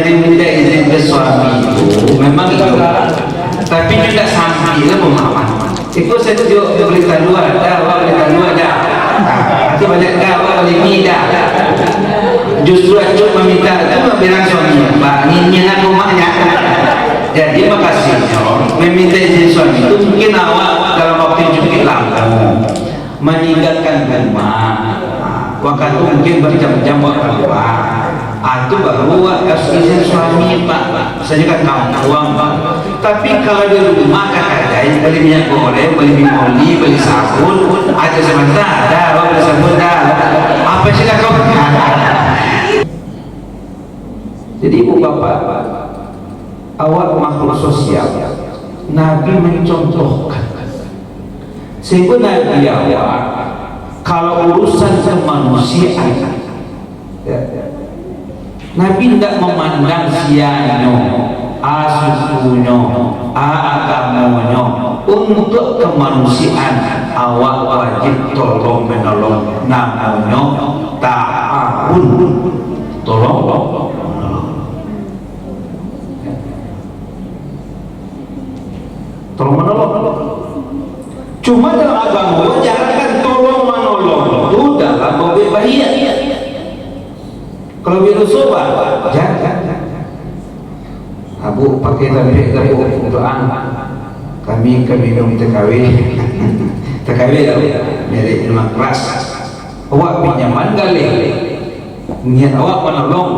meminta izin ke suami itu memang itu, tapi tidak sampai lah pemahaman. Itu saya juga berita luar, berita luar dah. Atau banyak kau ini dah. Justru aku meminta itu bilang suaminya, Pak, ini nak rumahnya. Jadi makasihnya meminta izin suami itu mungkin awak dalam waktu yang cukup lama meninggalkan rumah. Waktu mungkin berjam-jam waktu keluar. Itu baru harus izin suami, Pak. Saya kan kamu uang, Pak. Tapi kalau di rumah kadang-kadang beli minyak goreng, beli moli, beli sabun, ada sebentar, dah, beli sabun, dah. Apa sih kau? Jadi ibu bapak, awak makhluk sosial. Nabi mencontohkan. Sehingga Nabi awak, kalau urusan kemanusiaan, Nabi tidak memandang sianyo, sukunya, agamanya. Untuk kemanusiaan awak wajib tolong menolong, namanya ta'awun, tolong menolong. Tolong menolong. Cuma dalam agama jangan tolong menolong itu dalam bobek bahaya. Kalau virus sobat, jangan. Abu pakai tapi doa. Kami minum TKW, TKW merek minuman keras. Awak pinjaman gali, niat awak menolong,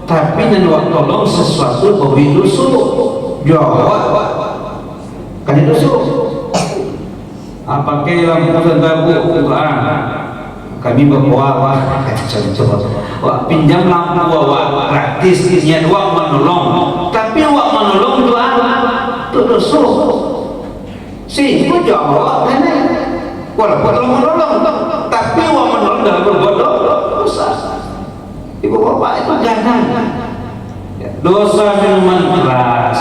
tapi dan awak tolong sesuatu bobek dosa. Jawab, kan itu dosa. Pakai lampu terbabu Quran. Kami berpuasa, wah pinjam lampu awak praktis, niat awak menolong, tapi awak menolong doa itu dosa. Si itu jawab kan? Walaupun menolong, tapi awak menolong dalam berbuat dosa. Ibu bapak itu jangan. Dosa minuman keras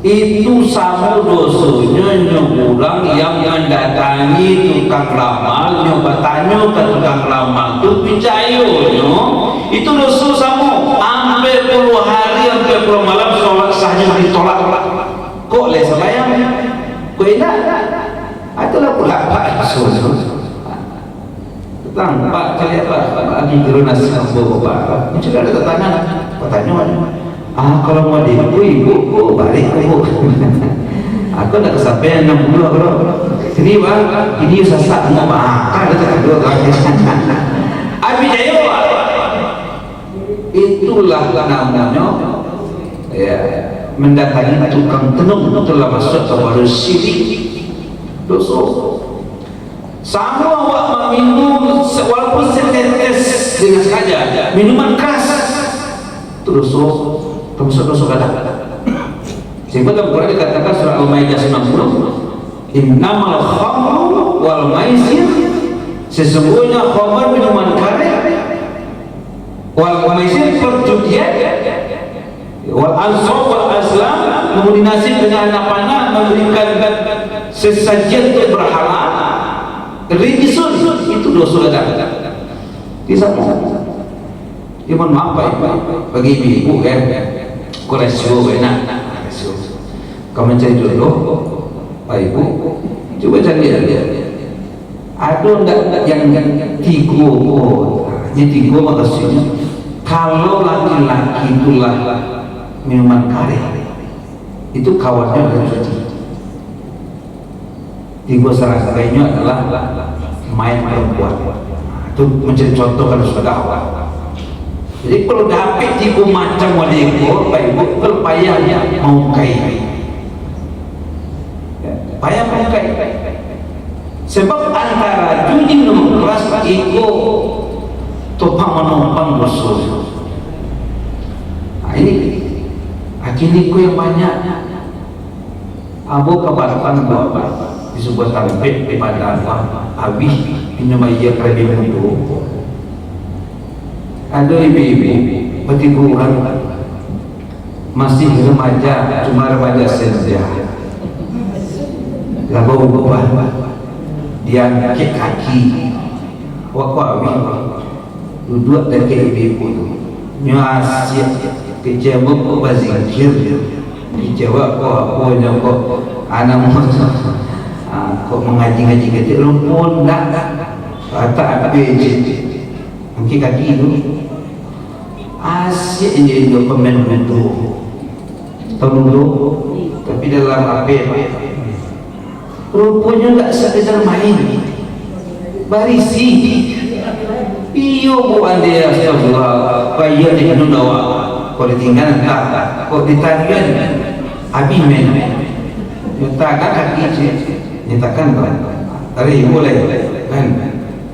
itu sama dosanya nyulang yang mendatangi tukang ramal, bertanya ke tukang ramal itu picayonya itu dosa sama sampai puluh hari sampai puluh malam sholat sahnya ditolak. Kok les bayang kok enak itulah pula Pak tentang Pak cari apa lagi gerunas bapak ini sudah ada tetangga bertanya kalau mau ibu balik ibu. Aku nak kesampean 60 bro. Sini bang, ini sasak mau makan dekat dua kali. Abi jayo. Itulah namanya ya mendatangi tukang tenung telah masuk kepada syirik dosa. Sama awak minum walaupun setetes dengan saja minuman keras terus termasuk dosa kata. Sehingga dalam Quran dikatakan surah Al-Maidah 90, innamal khamru wal maisir, sesungguhnya khamr minuman keras, wal maisir perjudian, wal ansab wal azlam kombinasi dengan anak panah memberikan sesajian untuk berhala, rijsun itu dosa kata. Kisah Ibu maaf bagi ibu kan kolesterol enak kamu cari dulu Pak Ibu coba cari dia ada enggak yang tiga ini maksudnya kalau laki-laki itulah minuman kare itu kawannya udah cuci tiga serangkainya adalah main perempuan itu menjadi contoh kalau sudah awal. Jadi kalau dapat tipu macam wadiko, Pak Ibu, kalau payahnya mau kai, payah mau kai. Sebab antara judi minum keras iko topang menumpang dosa. Nah ini akhirnya yang banyak. Abu kabarkan bapak di sebuah tampil pada habis minum air kredit itu. Ada ibu-ibu bertiburan masih remaja, cuma remaja saja. Lalu bawah dia ngekek kaki, wakwawi duduk dekat ibu-ibu itu nyasih Kejawab kok bazikir, dijawab kok apa kok anak mau kok mengaji-ngaji kecil rumpun dah kata apa je mungkin kaki itu asyik jadi pemain itu tahun dulu tapi dalam apa rupanya tak sekedar main barisi iyo bukan dia astagfirullah kaya dia dawa kalau ditinggal tak kok ditarian abi men nyatakan kaki je nyatakan tadi boleh kan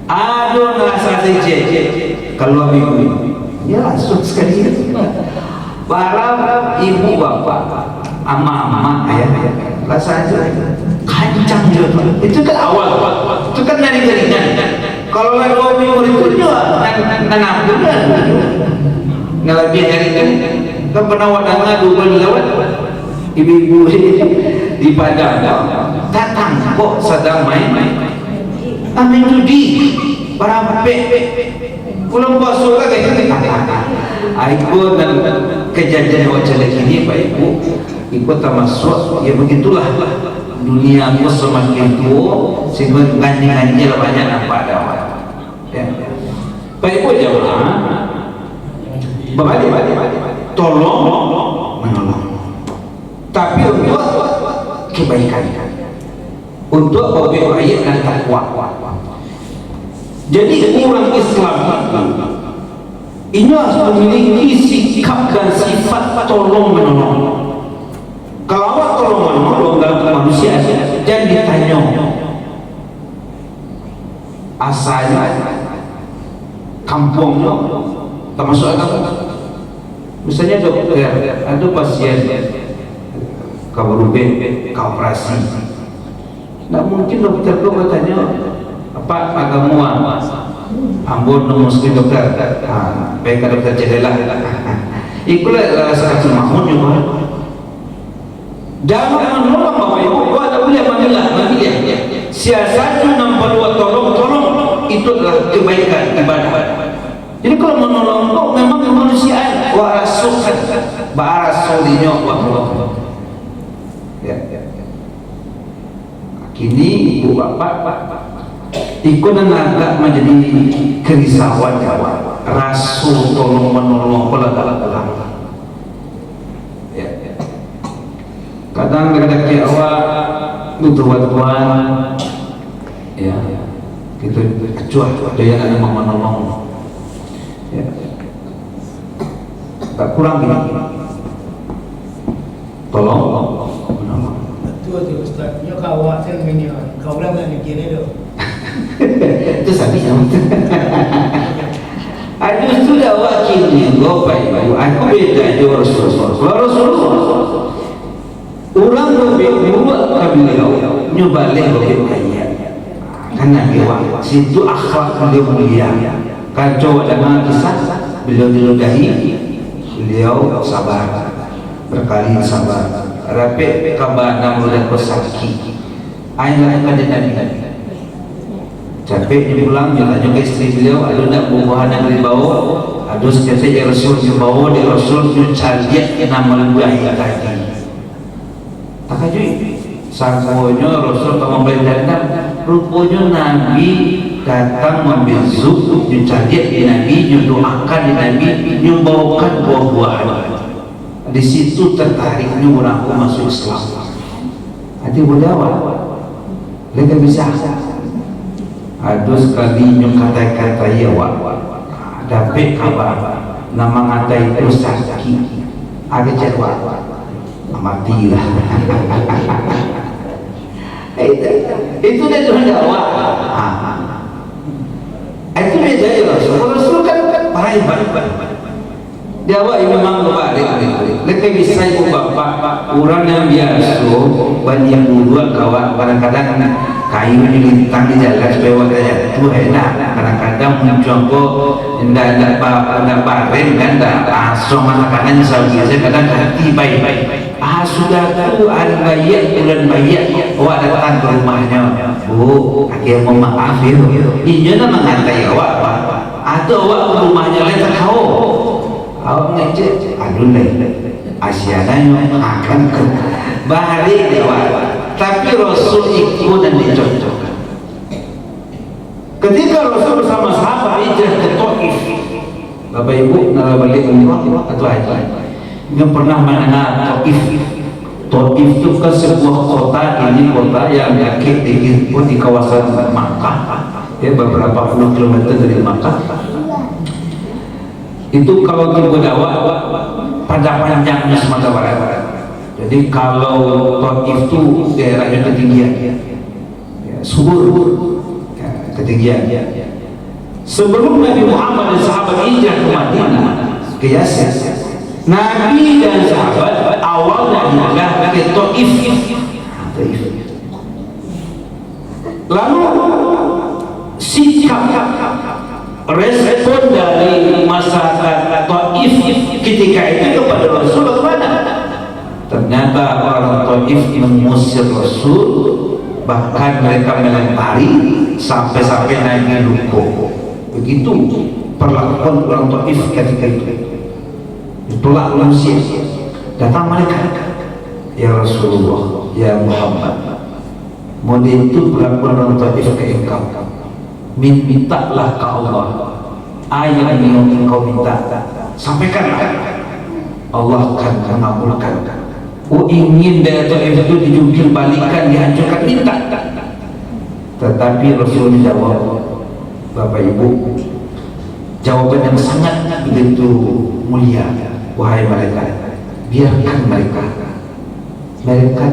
aduh nasa je kalau ibu ya langsung sekali barang ibu bapak ama ayah rasa aja kancang juga itu kan awal itu kan dari jaringan kalau lagi 2 minggu itu juga nanam juga ngelebih jaringan kan pernah wadangnya 2 bulan lewat ibu-ibu di Padang datang kok sedang main judi para belum basuh lagi ikut dan kejadian wajah ini Pak Ibu ikut termasuk ya begitulah dunia aku semakin tua sehingga ganjil banyak nampak dapat ya. Pak Ibu jamaah berbalik tolong menolong tapi untuk kebaikan untuk objek ayat dan takwa. Jadi orang Islam ini harus memiliki sikap dan sifat tolong menolong. Kalau awak tolong menolong dalam kemanusiaan jangan ditanya asalnya kampungnya termasuk apa misalnya dokter ada pasien kau berubah kau operasi tidak mungkin dokter kau bertanya apa agama ambon muslim dokter baik dokter jadilah itulah satu mahmud juga jangan menolong bapak ibu kau ada boleh manggil siasatnya nombor 2 tolong itu adalah kebaikan ibadah. Jadi kalau menolong kau memang kemanusiaan wa rasukan barasolnya wa ya. Kini ibu bapak ikut dan agak menjadi kerisauan jawab rasul tolong menolong pelan-pelan ya. Kadang-kadang ke awak tuan ya gitu kecuali ada yang ada menolong ya. Tak kurang ini tolong menolong betul Ustaz nyo kawak sen menyo kau ulang nak mikir itu itu sabinya aduh sudah wakilnya gopai aku beda jo Rasulullah ulang buat beliau nyobalik beliau ayat karena beliau situ akhlak beliau mulia kacau dengan kisah beliau diludahi beliau sabar berkali sabar rapi kabar namudah bersaki ayat kajian Nabi capek dia pulang dia tanya ke isteri beliau ada nak buah yang dibawa ada sekali yang Rasul dibawa di Rasul mencari nama buah lagi tak kajui sangkonya Rasul tak membeli datang rupanya Nabi datang mengambil zub mencari di Nabi mendoakan di Nabi membawakan buah-buahan di situ tertariknya orang masuk Islam hati berdakwah mereka bisa ada sekali yang kata-kata ya dapat kabar nama kata itu sakit ada jadwal matilah itu dia Tuhan dakwah itu beda ya Rasul kan baik dia memang berbalik mereka bisa ibu bapak orang yang biasa banyak dulu kawan kadang-kadang kayu dilintang di jalan supaya wadahnya itu enak kadang-kadang mencontoh tidak bareng kan langsung masakannya biasa kadang hati baik-baik sudah tahu ada bayi bulan bayi awak datang ke rumahnya akhirnya memaaf ini mengatai awak atau awak ke rumahnya lain tak tahu awak ngecek ada dulu Asiananya akan ke bahari dewa, tapi Rasul ikut dan dicocokkan. Ketika Rasul bersama sahabat hijrah ke Taif, Bapak Ibu nara balik umrah atau haji yang pernah mendengar Taif. Taif itu kan sebuah kota, ini kota yang dekat di kawasan Makkah, ya beberapa puluh kilometer dari Makkah. Itu kalau kita dakwah pada panjangnya Sumatera Barat. Jadi kalau Taif itu daerahnya ketinggian, ya, subur, ya, ketinggian. Sebelum Nabi Muhammad dan sahabat hijrah ke Madinah, ke Yasir, Nabi dan sahabat awalnya adalah ke Taif. Lalu sikap respon dari masyarakat Taif ketika itu kepada Rasul bagaimana? Ternyata orang Taif mengusir Rasul, bahkan mereka melempari sampai naik lumpur. Begitu perlakuan orang Taif ketika itu. Itulah manusia. Datang mereka, ya Rasulullah, ya Muhammad, model itu perlakuan orang Taif ke engkau. Mintalah ke Allah ayat yang engkau minta, sampaikanlah, Allah akan mengabulkan. Ingin dari Taif itu dijungkir balikan, dihancurkan, minta. Tetapi Rasul menjawab, Bapak Ibu, jawaban yang sangat begitu mulia. Wahai mereka, biarkan mereka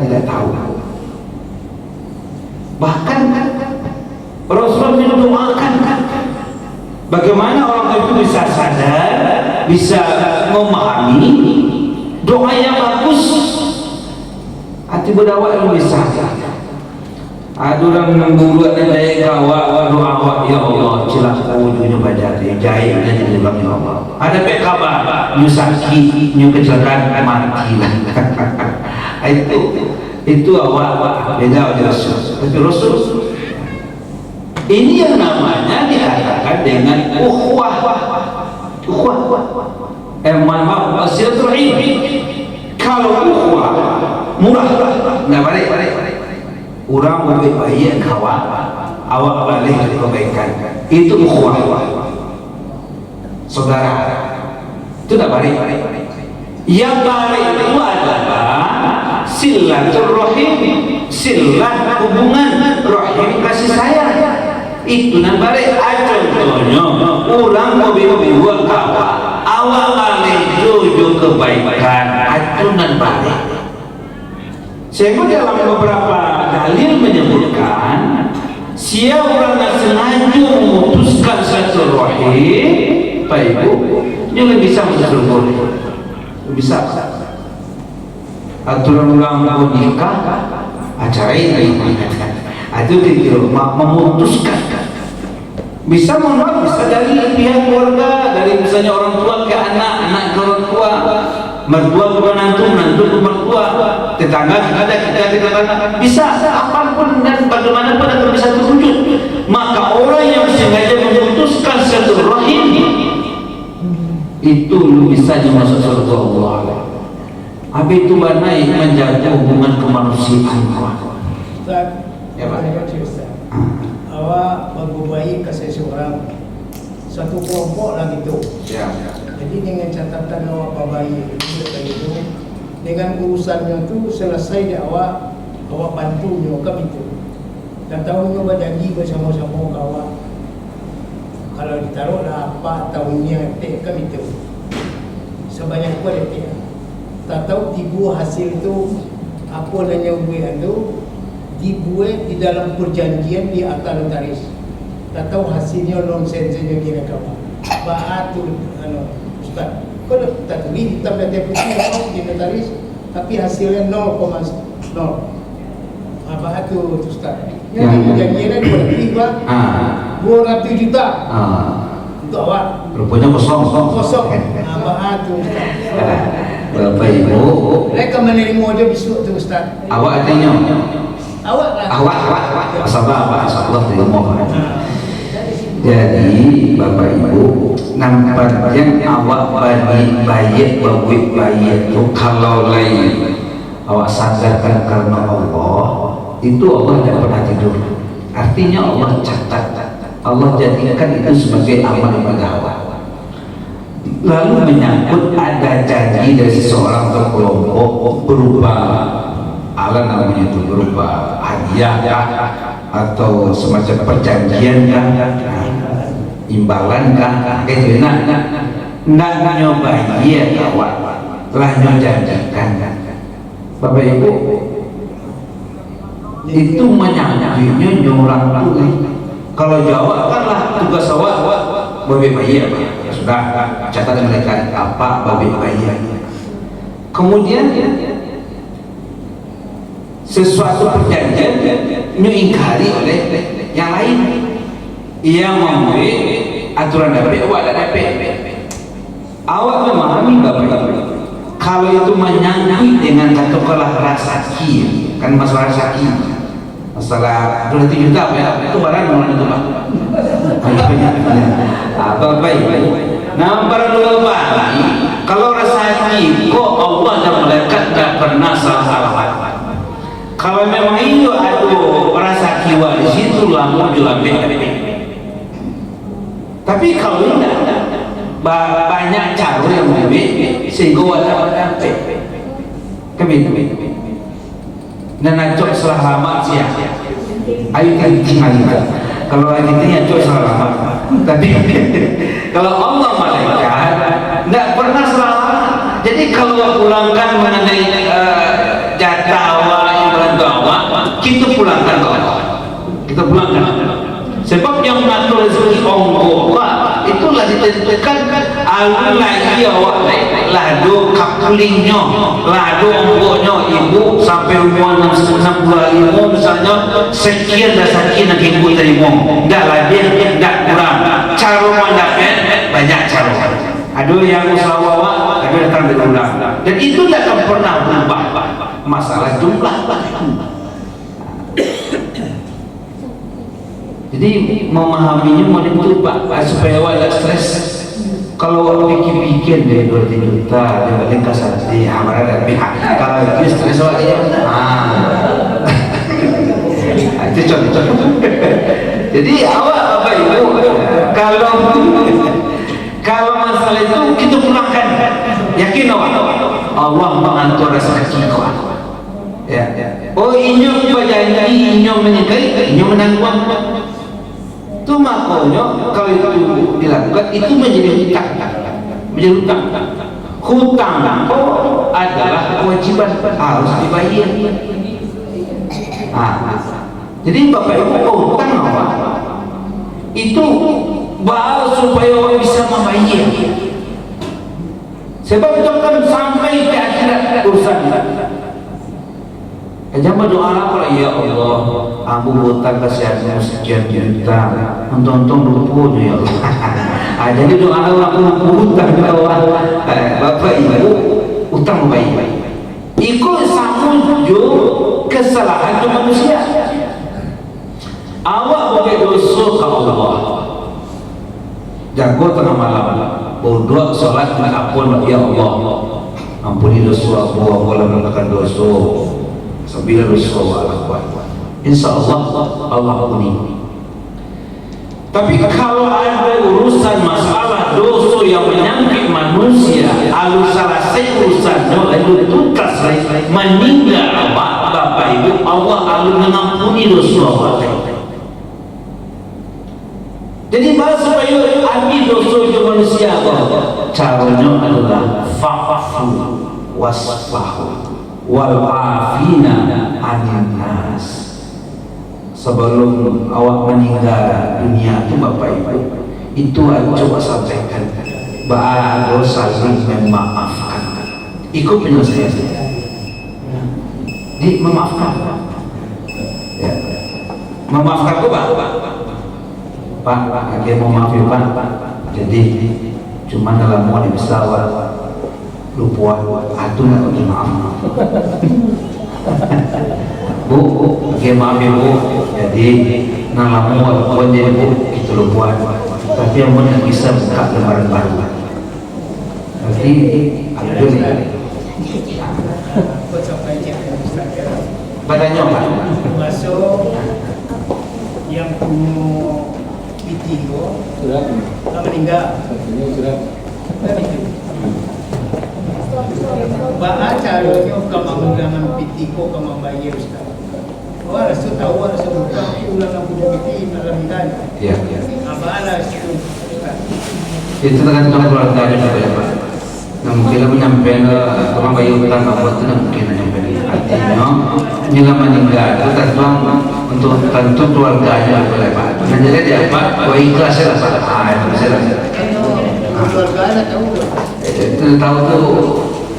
tidak tahu. Bahkan Rasul mendoakan bagaimana orang itu bisa sadar, bisa memahami doa yang bagus. Hati berdakwah yang bisa. Aduran memburu dan daya kawa doa ya Allah cilaku ujungnya baca jahil dan jadi bang ya Allah. Ada pe kabar nyusaki nyu kecelakaan mati lah. Itu awak beda dengan Rasul. Tapi Rasul ini yang namanya dikatakan dengan ukhuwah. Maaf, silaturahim. Kalau ukhuwah murah, nggak balik. Orang berbaik kawan, awak balik dari kebaikan. Itu ukhuwah. Saudara, itu tak balik. Yang balik itu adalah silaturahim, silat hubungan rahim kasih sayang. Itu nak balik. Contohnya orang berbaik kawan, awak balik tujuh kebaikan. Itu nak balik. Sehingga dalam beberapa dalil menyebutkan siapa orang yang sengaja memutuskan satu rahim, Pak Ibu, dia bisa masuk surga. Bisa. Aturan orang menikah, acara ini, itu kita memutuskan. Bisa menolak, bisa dari pihak keluarga, dari misalnya orang tua ke anak, anak ke orang tua, mertua ke menantu, menantu ke mertua, tetangga kita bisa apapun dan bagaimanapun akan bisa terwujud. Maka orang yang sengaja memutuskan satu rahim itu bisa masuk surga Allah. Habis itu banai menjaga hubungan kemanusiaan. Ya Pak. Awak berbaik ke seseorang, satu kelompok lah gitu. Ya. Jadi dengan catatan awak berbaik itu, dengan urusannya tu selesai dia awak bantu nyoka itu. Dan tahu nyoba janji bersama-sama awak. Kalau ditaruh lah apa tahunnya tek kan itu. Sebanyak apa dia. Tak tahu tibu hasil tu apa nanya buat tu dibuat di dalam perjanjian di akta notaris. Tak tahu hasilnya nonsensnya kira kawan. Batu Ustaz, kalau tak tulis hitam dan putih di notaris, tapi hasilnya 0,0. Apa itu Ustaz? Yang perjanjiannya 200 juta. Untuk awak. Rupanya kosong. Apa itu Ustaz? Bapak Ibu, mereka menerima dia besok tu Ustaz. Awak artinya? Awak lah. Awak. Masalah apa? Masalah terima. Jadi Bapak Ibu, nampaknya awak bayi itu kalau lain awak sadarkan karena Allah, itu Allah tidak pernah tidur. Artinya Allah catat, Allah jadikan itu sebagai amal ibadah awak. Lalu menyangkut ada janji dari seseorang atau kelompok berupa namanya itu berupa hadiah atau semacam perjanjian imbalan gitu. Nak nyoba iya kawan lah nyojanjikan. Bapak Ibu, itu menyangkinya nyurang tunai. Kalau jawab kan lah tugas awak babi bayi ya sudah catat mereka apa babi bayi. Kemudian sesuatu perjanjian ingkari oleh yang lain, ia memberi aturan dapat awak ada dapat. Awak memahami Bapak Ibu, kalau itu menyangkut dengan katakanlah rasa sakit, kan masalah sakit, masalah 2 juta itu barang mana itu Pak? Bapak Ibu, nah para ulama kalau rasa sakit kok Allah dan malaikat tidak pernah salah. Kalau memang itu rasa kiwa di situ lah muncul ambil. Tapi kalau tidak, banyak cara yang berbeda sehingga wadah kami dan acok selamat siap. Ayo kita kalau lagi ini acok selamat. Tapi kalau Allah malaikat tidak pernah selamat. Jadi kalau pulangkan mengenai jatah kita pulangkan ke Allah. Kita pulangkan. Sebab yang mengatur rezeki Allah itulah ditentukan Allah lagi awak lado kapulingnya, lado ongkoknya ibu sampai umur 65 misalnya sekian dah sekian nak ibu terima. Enggak lebih, enggak kurang. Cara mendapat banyak cara. Ada yang usahawa, ada yang datang berulang. Dan itu tidak akan pernah berubah. Masalah jumlah. Jadi memahaminya mau diubah supaya awak stres. Kalau awak pikir-pikir dari 2 juta dia balik ke sate amara dan pihak. Kalau itu stres awak dia. Itu contoh. Jadi awak Bapak Ibu, kalau masalah itu kita pulangkan. Yakin awak Allah mengatur rezeki kau. Ya. Oh inyo berjanji, inyo menikahi, inyo menanggung. Itu makanya kalau itu dilakukan itu menjadi hutang. Hutang itu adalah kewajiban harus dibayar. Jadi Bapak Ibu hutang apa? Itu baru supaya orang bisa membayar. Sebab itu kan sampai ke akhirat urusan. Jangan berdoa kalau ya Allah, aku hutang kasihanmu sekian juta, untung lupa ya Allah. Jadi doa aku hutang Allah. Bapak Ibu, hutang baik. Ikut samuju kesalahan itu manusia. Awak boleh dosa ke Allah. Jago tengah malam, berdoa solat mengampun ya Allah. Ampuni dosa aku, Allah melakukan dosa. Sabila Rasulullah insya Allah Allah ampuni. Tapi kalau ada urusan masalah dosa yang menyangkut manusia, alu selesai urusannya lalu tuntas meninggal awak Bapak Ibu, Allah alu mengampuni dosa awak. Jadi bahasa supaya ambil dosa ke manusia Allah, caranya adalah fa'fu wasfahu wal afina anin nas. Sebelum awak meninggal dunia itu Bapak Ibu, itu coba sampaikan bahwa saling memaafkan. Ikut penyelesaian. Jadi memaafkan. Ya. Memaafkan kok Pak, dia mau maafin Pak. Jadi cuma dalam mau besar lupa atuh nak maaf. Bu, maaf ya Bu. Jadi nalamu jadi Bu itu lo buat, tapi yang mana bisa buka lembaran baru. Berarti Abdul Aku sampai cakap Ustaz ya. badannya apa? Masuk yang punya video tak meninggal. Dan itu. Baca caranya kamu menggunakan pitiko kamu bayar Ustaz. Wah, rasul tahu rasul buka ulang yang punya piti dalam hidayah. Iya. Apa ala itu Ustaz? Itu tergantung keluarganya ya Pak. Nah, mungkin menyampaikan orang bayi utang apa itu mungkin menyampaikan artinya bila meninggal itu tergantung untuk tentu keluarganya boleh Pak. Nah, jadi apa? Wah ikhlas ya Pak. Itu bisa. Keluarga tahu. Itu tahu tuh.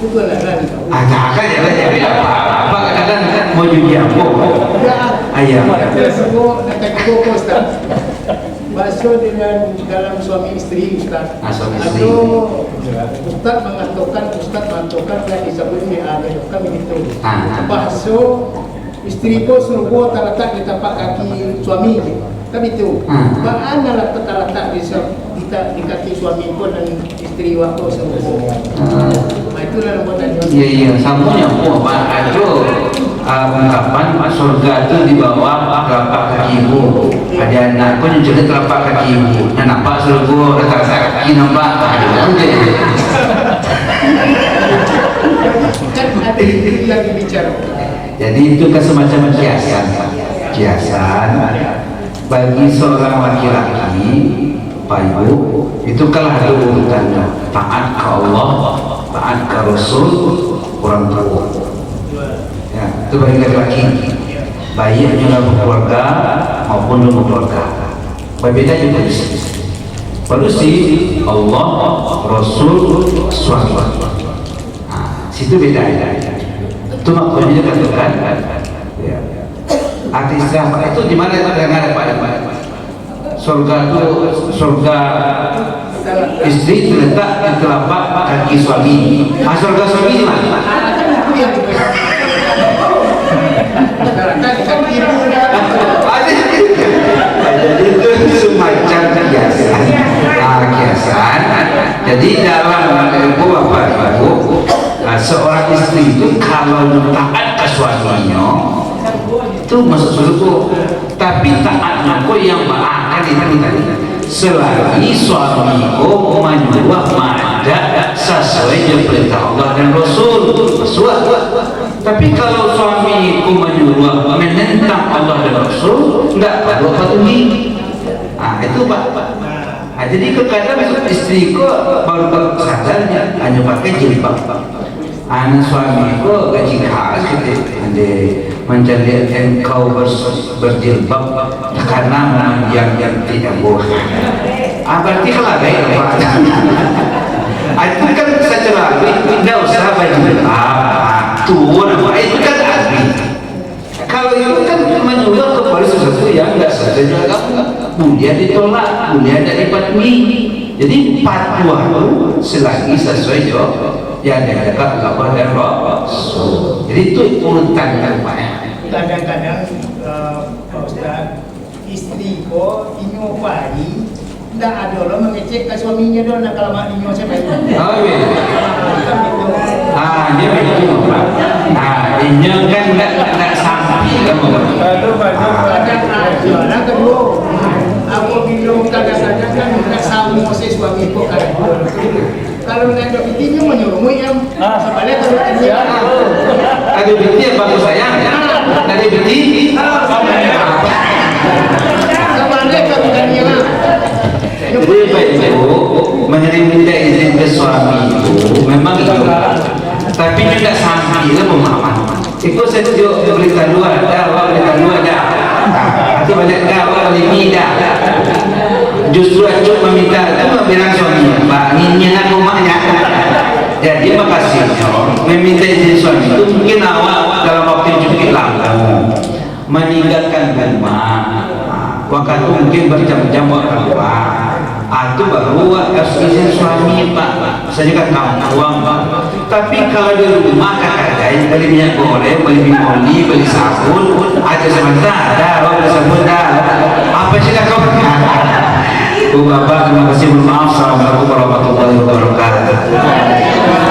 Itu lah tahu. Jangan ya jadi apa kadang kan mau jadi apa? Ayah. Semua nak kau Ustaz. Masuk dengan dalam suami istri Ustaz. Suami istri. Atau Ustaz mengantukkan yang disebut ni ada kami itu. Masuk istri ko suruh terletak di tapak kaki suami. Kan itu. Mana letak di kaki suami ko dan istri waktu suruh. Itulah namanya. Iya, sambungnya Pak. Itu ungkapan surga itu di bawah telapak kaki ibu. Ada anak pun juga telapak kaki ibu. Yang nampak surga rata-rata kaki nampak. Kan ada itu yang bicara. Jadi itu kan semacam kiasan bagi seorang laki-laki Pak Ibu, itu kalah ada urutannya taat ke Allah, taat ke Rasul, orang tua ya, itu bagi laki-laki baiknya dalam keluarga maupun dalam keluarga berbeda juga polisi Allah, Rasul, suami situ beda itu maksudnya katakan ya. Arti Islam itu di mana yang ada Pak? Surga istri terletak di telapak kaki suami. Surga suami di mana? Jadi itu semacam kiasan. Kiasan. Jadi dalam ilmu apa itu? Seorang istri itu kalau taat ke suaminya itu masuk surga, tapi taatnya kok yang akan itu tadi selagi suamiku menyuruh mada sesuai dengan perintah Allah dan Rasul tapi kalau suamiku menyuruh menentang Allah dan Rasul enggak perlu patuhi. Itu Pak. Jadi kadang istriku baru sadarnya hanya pakai jilbab. Anak suamiku gaji khas gitu mencari engkau berjilbab karena yang tidak boleh. Berarti kalau ada itu kan secara tidak usah berjilbab turun itu kan asli. Kalau itu kan menyuruh kepada sesuatu yang tidak sesuai mulia ditolak, mulia tidak dipatuhi. Jadi fatwa itu selagi sesuai yang dekat Allah dan Rasul. Jadi itu urutan namanya. Kadang-kadang Pak Ustaz, istri ko inyo pagi tidak ada orang mengecek ke suaminya dong nak kalau mak inyo saya baik. Dia begitu Pak. Inyo kan tidak sampai kamu. Kadang kedua, aku bilang kadang-kadang kan tidak sama si suami ko kadang. Kalau nak ada binti menyuruhmu yang sebenarnya kalau ada binti yang bagus sayang ada binti sebenarnya kalau dia jadi baik itu menerima izin ke suami itu memang itu tapi tidak sampai lah pemahaman itu saya juga berita dua ada berita dua ada itu banyak ada lebih ada justru acuk meminta itu bilang suaminya Pak nginyinan rumahnya jadi makasih meminta izin suami itu mungkin awal dalam waktu yang cukup lama meninggalkan rumah waktu mungkin berjam-jam waktu rumah itu baru harus izin suami Pak saya juga tahu uang Pak tapi kalau di rumah kadang-kadang beli minyak goreng, beli mimoli, beli sabun ada sebentar ada, beli sabun ada apa sih kau Bu Bapak terima kasih, mohon maaf. Assalamualaikum warahmatullahi wabarakatuh.